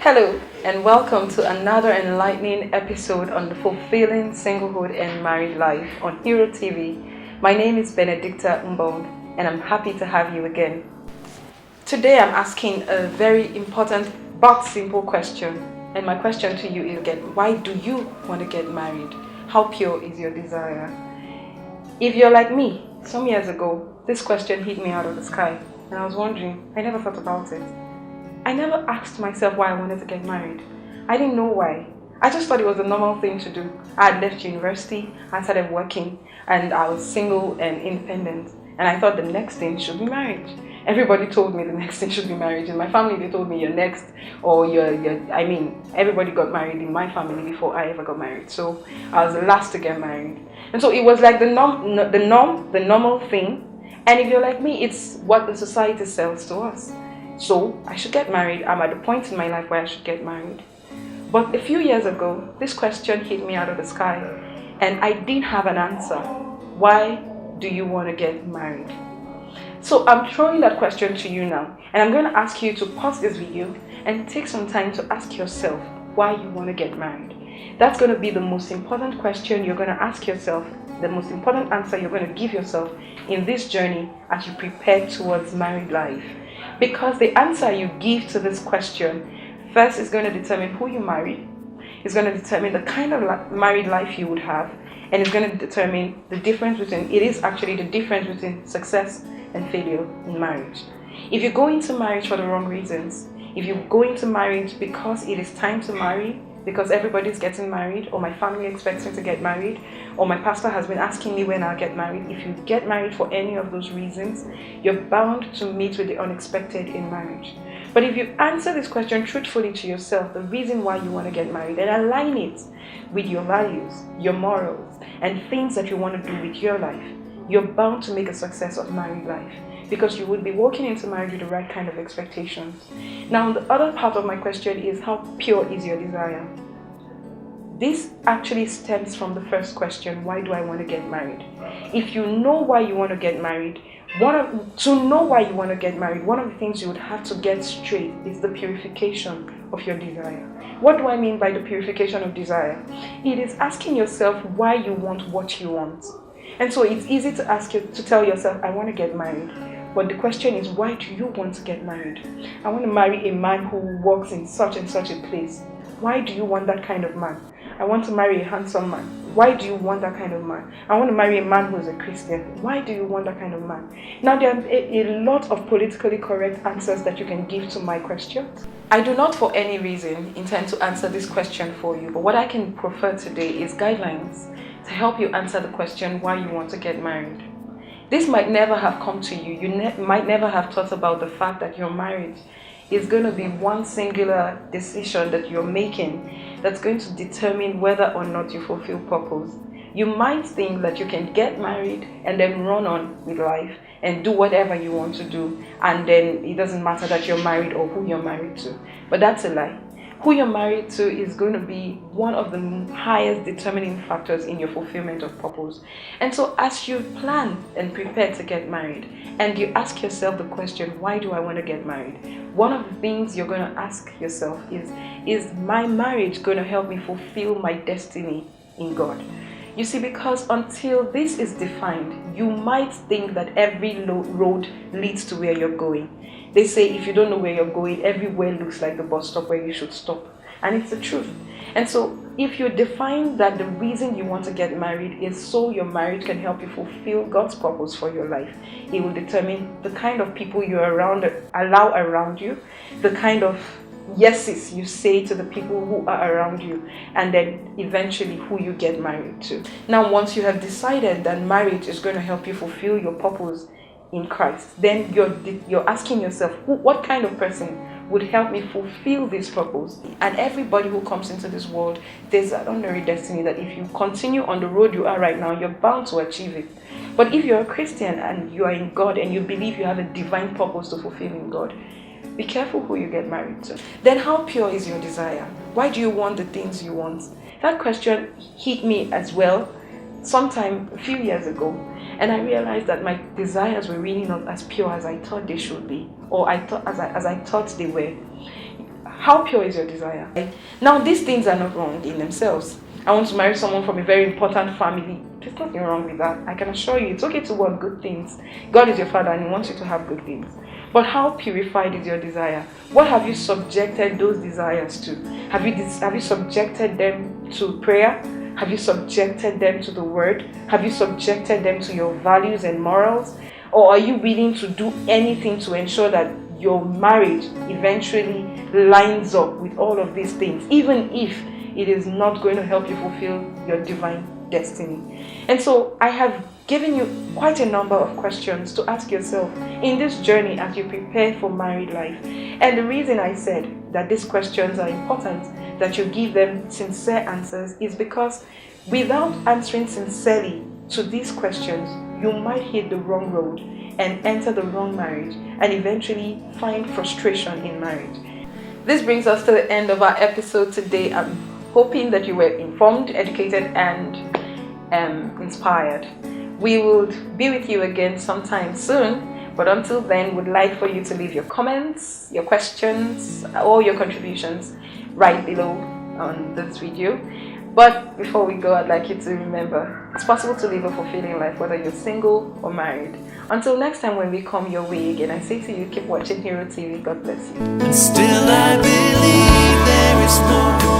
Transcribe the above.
Hello, and welcome to another enlightening episode on the fulfilling singlehood and married life on Hero TV. My name is Benedicta Mbong, and I'm happy to have you again. Today, I'm asking a very important but simple question, and my question to you is again: why do you want to get married? How pure is your desire? If you're like me, some years ago, this question hit me out of the sky, and I was wondering, I never thought about it. I never asked myself why I wanted to get married. I didn't know why. I just thought it was a normal thing to do. I had left university, I started working, and I was single and independent. And I thought the next thing should be marriage. Everybody told me the next thing should be marriage. In my family, they told me you're next, or everybody got married in my family before I ever got married. So I was the last to get married. And so it was like the normal thing. And if you're like me, it's what the society sells to us. So I should get married. I'm at the point in my life where I should get married. But a few years ago, this question hit me out of the sky, and I didn't have an answer. Why do you want to get married? So I'm throwing that question to you now, and I'm going to ask you to pause this video and take some time to ask yourself why you want to get married. That's going to be the most important question you're going to ask yourself, the most important answer you're going to give yourself in this journey as you prepare towards married life. Because the answer you give to this question first is going to determine who you marry, it's going to determine the kind of married life you would have, and it's going to determine the difference between success and failure in marriage. If you go into marriage for the wrong reasons, if you go into marriage because it is time to marry, because everybody's getting married, or my family expects me to get married, or my pastor has been asking me when I'll get married. If you get married for any of those reasons, you're bound to meet with the unexpected in marriage. But if you answer this question truthfully to yourself, the reason why you want to get married, and align it with your values, your morals, and things that you want to do with your life, you're bound to make a success of married life, because you would be walking into marriage with the right kind of expectations. Now, the other part of my question is, how pure is your desire? This actually stems from the first question: why do I want to get married? If you know why you want to get married, one of the things you would have to get straight is the purification of your desire. What do I mean by the purification of desire? It is asking yourself why you want what you want. And so it's easy to tell yourself, I want to get married. But the question is, why do you want to get married? I want to marry a man who works in such and such a place. Why do you want that kind of man? I want to marry a handsome man. Why do you want that kind of man? I want to marry a man who is a Christian. Why do you want that kind of man? Now, there are a lot of politically correct answers that you can give to my question. I do not for any reason intend to answer this question for you, but what I can proffer today is guidelines to help you answer the question why you want to get married. This might never have come to you. You might never have thought about the fact that your marriage is going to be one singular decision that you're making that's going to determine whether or not you fulfill purpose. You might think that you can get married and then run on with life and do whatever you want to do, and then it doesn't matter that you're married or who you're married to. But that's a lie. Who you're married to is going to be one of the highest determining factors in your fulfillment of purpose. And so as you plan and prepare to get married, and you ask yourself the question, why do I want to get married? One of the things you're going to ask yourself is my marriage going to help me fulfill my destiny in God? You see, because until this is defined, you might think that every road leads to where you're going. They say if you don't know where you're going, everywhere looks like the bus stop where you should stop. And it's the truth. And so if you define that the reason you want to get married is so your marriage can help you fulfill God's purpose for your life, it will determine the kind of people you allow around you, the kind of yeses you say to the people who are around you, and then eventually who you get married to. Now, once you have decided that marriage is going to help you fulfill your purpose in Christ, then you're asking yourself, what kind of person would help me fulfill this purpose? And everybody who comes into this world, there's an ordinary destiny that if you continue on the road you are right now, you're bound to achieve it. But if you're a Christian and you are in God and you believe you have a divine purpose to fulfill in God, be careful who you get married to. Then how pure is your desire? Why do you want the things you want? That question hit me as well sometime a few years ago, and I realized that my desires were really not as pure as I thought they should be, or as I thought they were. How pure is your desire? Now, these things are not wrong in themselves. I want to marry someone from a very important family. There's nothing wrong with that. I can assure you, it's okay to want good things. God is your Father and He wants you to have good things. But how purified is your desire? What have you subjected those desires to? Have you subjected them to prayer? Have you subjected them to the Word? Have you subjected them to your values and morals? Or are you willing to do anything to ensure that your marriage eventually lines up with all of these things, even if it is not going to help you fulfill your divine destiny? And so I have given you quite a number of questions to ask yourself in this journey as you prepare for married life. And the reason I said that these questions are important, that you give them sincere answers, is because without answering sincerely to these questions, you might hit the wrong road and enter the wrong marriage and eventually find frustration in marriage. This brings us to the end of our episode today. I'm hoping that you were informed, educated, and inspired. We will be with you again sometime soon, but until then, we'd like for you to leave your comments, your questions, or your contributions right below on this video. But before we go, I'd like you to remember, it's possible to live a fulfilling life whether you're single or married. Until next time when we come your way again, I say to you, keep watching Hero TV. God bless you. And still I believe there is more.